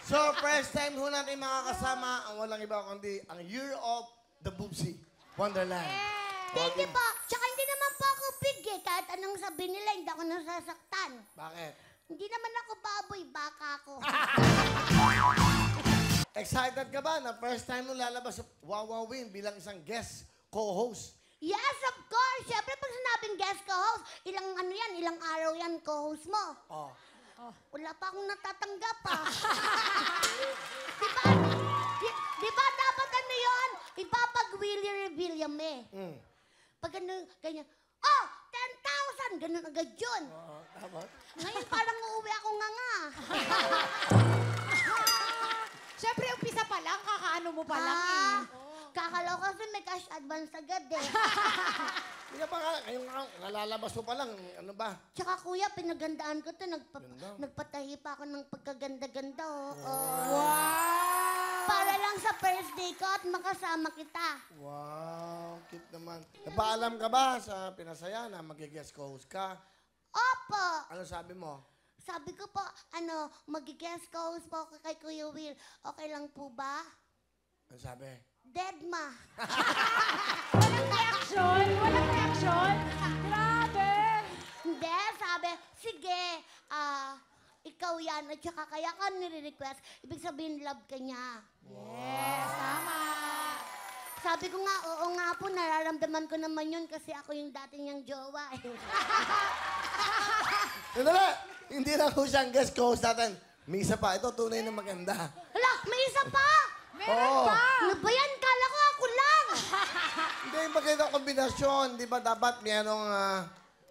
So, first time ho natin makakasama ang walang iba kundi ang Year of the Boobsy Wonderland. Thank you po. Tsaka hindi naman po ako big eh. Kahit anong sabihin nila, hindi ako nasasaktan. Bakit? Hindi naman ako baboy, baka ako. Excited ka ba na first time mo lalabas sa Wawawin bilang isang guest co-host? Yes, of course. Siyempre, pag sinabing guest co-host, ilang ano yan, ilang araw yan co-host mo. Oh. Wala pa akong natatanggap ah. Diba dapat ano yun? Ipapag-Willy Revillame. Pag ano, ganyan, oh, 10,000! Ganun agad yun. Tama. Ngayon parang uuwi ako nga. Siyempre, umpisa pa lang, kakaano mo pa lang eh. Kakalaw kasi may cash advance agad eh. Hindi ka pa nga, ngayong nalalabas mo pa lang, ano ba? Tsaka kuya, pinagandaan ko to. Ganda. Nagpatahi pa ako ng pagkaganda-ganda. Oh. Wow! Para lang sa first day ko at makasama kita. Wow, cute naman. Napaalam ka ba sa Pinasaya na mag-guest co-host ka? Opo! Ano sabi mo? Sabi ko po, mag-guest co-host po ako kay Kuya Will. Okay lang po ba? Ano sabi? Dead ma. Walang reaksyon? Walang reaksyon? Grabe! Hindi, sabi, sige, ikaw yan. At saka kaya ka nire-request, ibig sabihin love ka niya. Yes, tama. Sabi ko nga, oo nga po, nararamdaman ko naman yun kasi ako yung dati niyang jowa. Sandali! Hindi lang ho siyang guest co-host natin. May isa pa. Ito, tunay na maganda. Hala, may isa pa! Meron pa! Ano ba yan? Kala ko ako lang! Hindi, maganda kombinasyon. Di ba dapat mayroong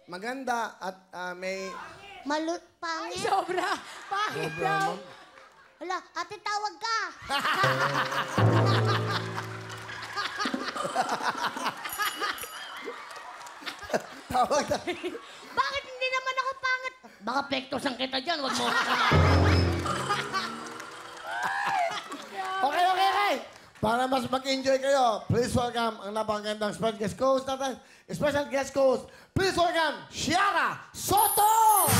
maganda at may... Malut Ay, pangit. sobra! Bakit daw? Hala, ate tawag ka. Tawag na. Bakit hindi naman ako pangit? Baka pektosan kita dyan, wag mo. Okay. Para mas mag-enjoy kayo, please welcome ang napakagandang special guest co-host natin. Special guest co-host, please welcome, Shiara Soto!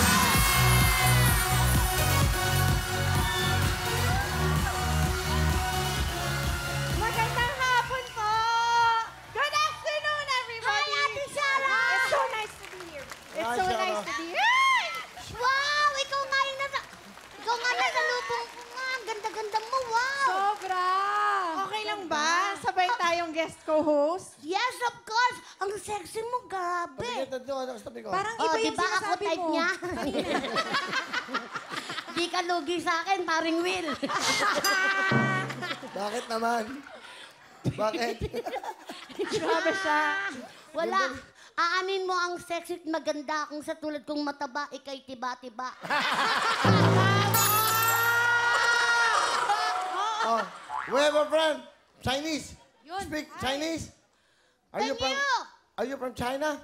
Magandang hapon po! Good afternoon, everybody! Hi, Ate Sarah! It's so nice to be here. It's Hi, so Sarah. nice to be here. Wow, ikaw nga nasa lubong ko nga. Ang ganda-ganda mo, wow. Sobra! Okay lang ba? Sabay tayong guest co-host? Yes, of course. Ang sexy mo, grabe. Pagkita nyo, ano sa tabi ko? Parang Oh, iba di yung ba ako sinasabi type mo. niya? Di ka lugi sa akin, paring Will. Bakit naman? Bakit? Grabe siya. Wala. Aanin mo ang sexy at maganda kung sa tulad kong mataba, ikay tiba-tiba. Oh, we have a friend, Chinese. Yun. Speak Chinese. Thank you. Are you from China?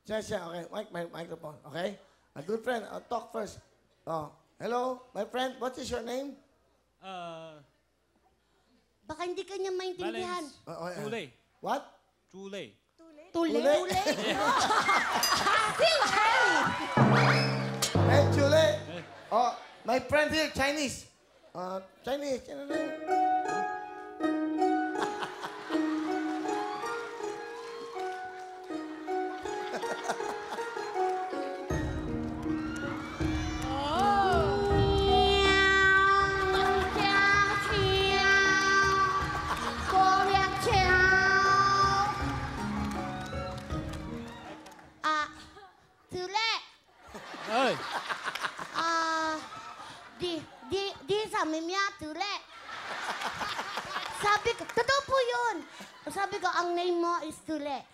Yes, yeah, okay. Microphone, okay? A good friend, talk first. Oh, hello, my friend. What is your name? Baka hindi ka niya maintindihan. Chule. What? Chule. Tule? Tule? Tule? Hey, Chule. Oh, my friend here, Chinese. Chinese. Tule! Ay! Di sabi niya, Tule. Sabi ko, totoo po yun. Sabi ko, ang name mo is Tule.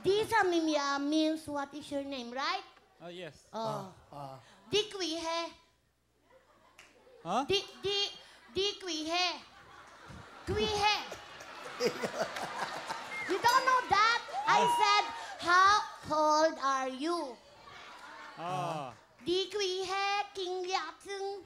Di sabi niya means what is your name, right? Yes. Di kwihe. Huh? Di kwihe. Kwihe. You don't know that? I said, how old are you? Ah. Di kwihe, king ya tsung